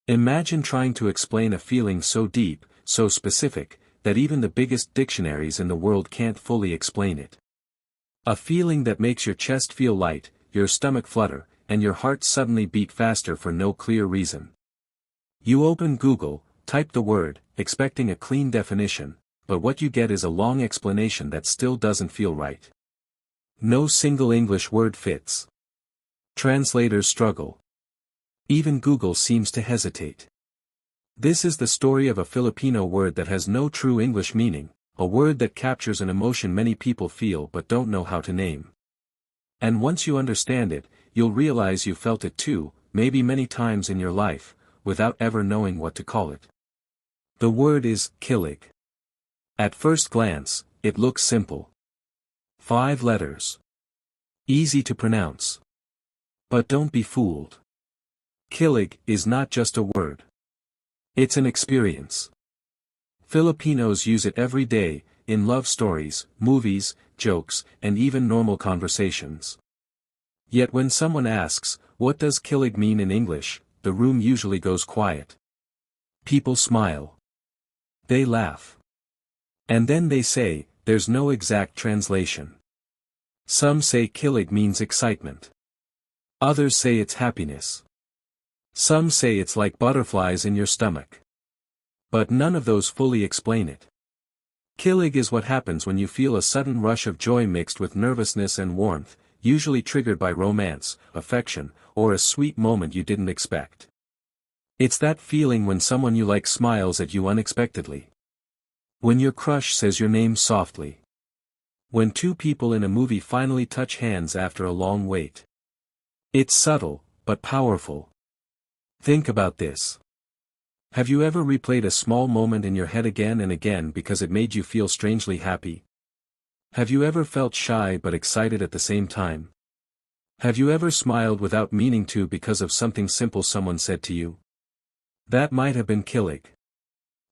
Imagine trying to explain a feeling so deep, so specific, that even the biggest dictionaries in the world can't fully explain it. A feeling that makes your chest feel light, your stomach flutter, and your heart suddenly beat faster for no clear reason. You open Google, type the word, expecting a clean definition, but what you get is a long explanation that still doesn't feel right. No single English word fits. Translators struggle. Even Google seems to hesitate. This is the story of a Filipino word that has no true English meaning, a word that captures an emotion many people feel but don't know how to name. And once you understand it, you'll realize you felt it too, maybe many times in your life, without ever knowing what to call it. The word is kilig. At first glance, it looks simple. 5 letters. Easy to pronounce. But don't be fooled. Kilig is not just a word. It's an experience. Filipinos use it every day, in love stories, movies, jokes, and even normal conversations. Yet when someone asks, what does kilig mean in English, the room usually goes quiet. People smile. They laugh. And then they say, there's no exact translation. Some say kilig means excitement. Others say it's happiness. Some say it's like butterflies in your stomach. But none of those fully explain it. Kilig is what happens when you feel a sudden rush of joy mixed with nervousness and warmth, usually triggered by romance, affection, or a sweet moment you didn't expect. It's that feeling when someone you like smiles at you unexpectedly. When your crush says your name softly. When 2 people in a movie finally touch hands after a long wait. It's subtle, but powerful. Think about this. Have you ever replayed a small moment in your head again and again because it made you feel strangely happy? Have you ever felt shy but excited at the same time? Have you ever smiled without meaning to because of something simple someone said to you? That might have been kilig.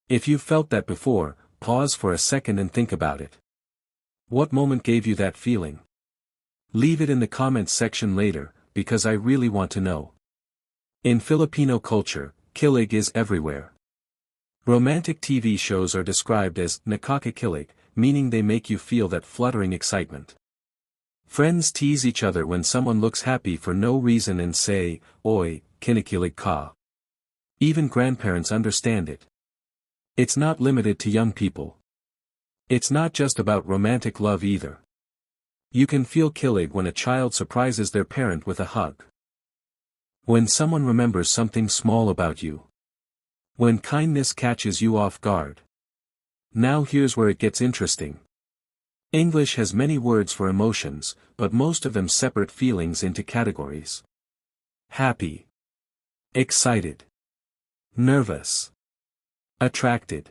If you've felt that before, pause for a second and think about it. What moment gave you that feeling? Leave it in the comments section later, because I really want to know. In Filipino culture, kilig is everywhere. Romantic TV shows are described as nakakakilig, meaning they make you feel that fluttering excitement. Friends tease each other when someone looks happy for no reason and say, "Oy, kinikilig ka." Even grandparents understand it. It's not limited to young people. It's not just about romantic love either. You can feel kilig when a child surprises their parent with a hug. When someone remembers something small about you. When kindness catches you off guard. Now here's where it gets interesting. English has many words for emotions, but most of them separate feelings into categories. Happy. Excited. Nervous. Attracted.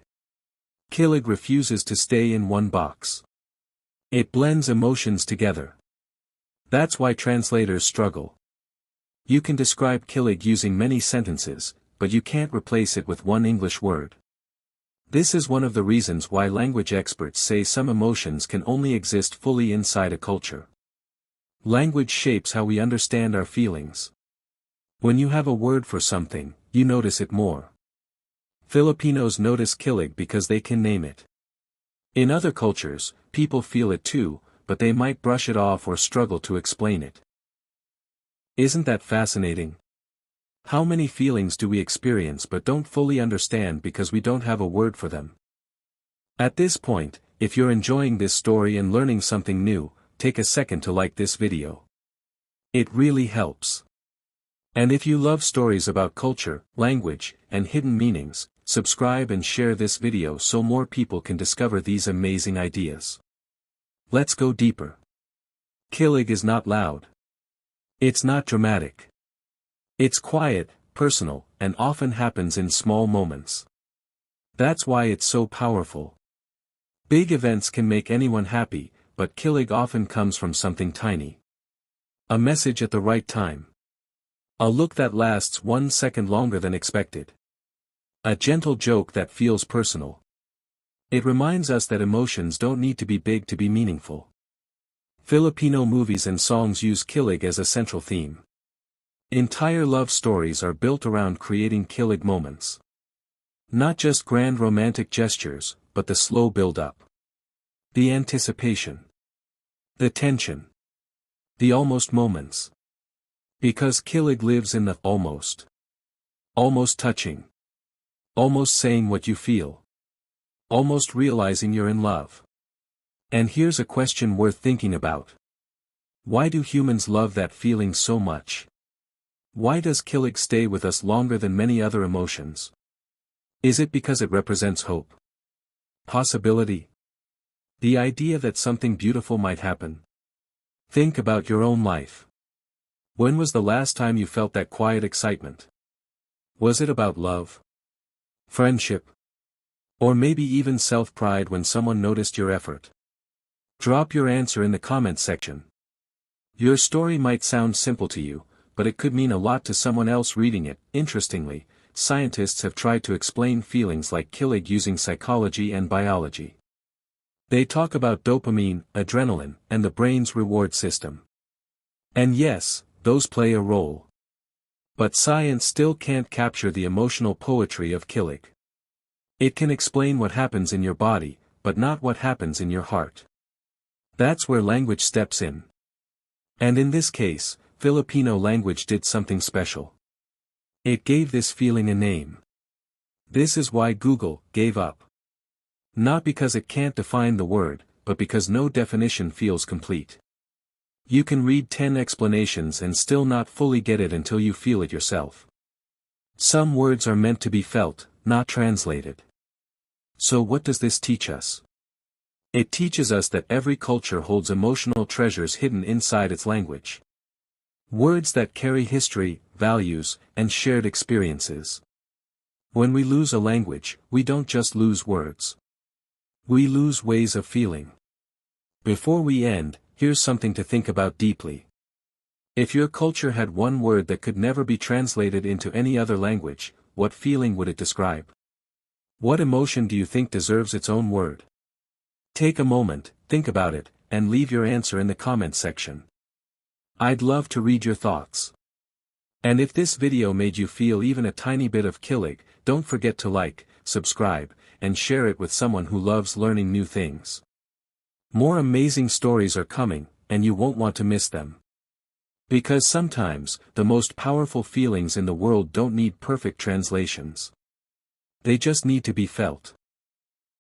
Kilig refuses to stay in one box. It blends emotions together. That's why translators struggle. You can describe kilig using many sentences, but you can't replace it with one English word. This is one of the reasons why language experts say some emotions can only exist fully inside a culture. Language shapes how we understand our feelings. When you have a word for something, you notice it more. Filipinos notice kilig because they can name it. In other cultures, people feel it too, but they might brush it off or struggle to explain it. Isn't that fascinating? How many feelings do we experience but don't fully understand because we don't have a word for them? At this point, if you're enjoying this story and learning something new, take a second to like this video. It really helps. And if you love stories about culture, language, and hidden meanings, subscribe and share this video so more people can discover these amazing ideas. Let's go deeper. Kilig is not loud. It's not dramatic. It's quiet, personal, and often happens in small moments. That's why it's so powerful. Big events can make anyone happy, but kilig often comes from something tiny. A message at the right time. A look that lasts 1 second longer than expected. A gentle joke that feels personal. It reminds us that emotions don't need to be big to be meaningful. Filipino movies and songs use kilig as a central theme. Entire love stories are built around creating killing moments. Not just grand romantic gestures, but the slow build-up. The anticipation. The tension. The almost moments. Because killing lives in the almost. Almost touching. Almost saying what you feel. Almost realizing you're in love. And here's a question worth thinking about. Why do humans love that feeling so much? Why does killing stay with us longer than many other emotions? Is it because it represents hope? Possibility? The idea that something beautiful might happen? Think about your own life. When was the last time you felt that quiet excitement? Was it about love? Friendship? Or maybe even self-pride when someone noticed your effort? Drop your answer in the comments section. Your story might sound simple to you, but it could mean a lot to someone else reading it. Interestingly, scientists have tried to explain feelings like killing using psychology and biology. They talk about dopamine, adrenaline, and the brain's reward system. And yes, those play a role. But science still can't capture the emotional poetry of killing. It can explain what happens in your body, but not what happens in your heart. That's where language steps in. And in this case, Filipino language did something special. It gave this feeling a name. This is why Google gave up. Not because it can't define the word, but because no definition feels complete. You can read 10 explanations and still not fully get it until you feel it yourself. Some words are meant to be felt, not translated. So what does this teach us? It teaches us that every culture holds emotional treasures hidden inside its language. Words that carry history, values, and shared experiences. When we lose a language, we don't just lose words. We lose ways of feeling. Before we end, here's something to think about deeply. If your culture had one word that could never be translated into any other language, what feeling would it describe? What emotion do you think deserves its own word? Take a moment, think about it, and leave your answer in the comments section. I'd love to read your thoughts. And if this video made you feel even a tiny bit of killing, don't forget to like, subscribe, and share it with someone who loves learning new things. More amazing stories are coming, and you won't want to miss them. Because sometimes, the most powerful feelings in the world don't need perfect translations. They just need to be felt.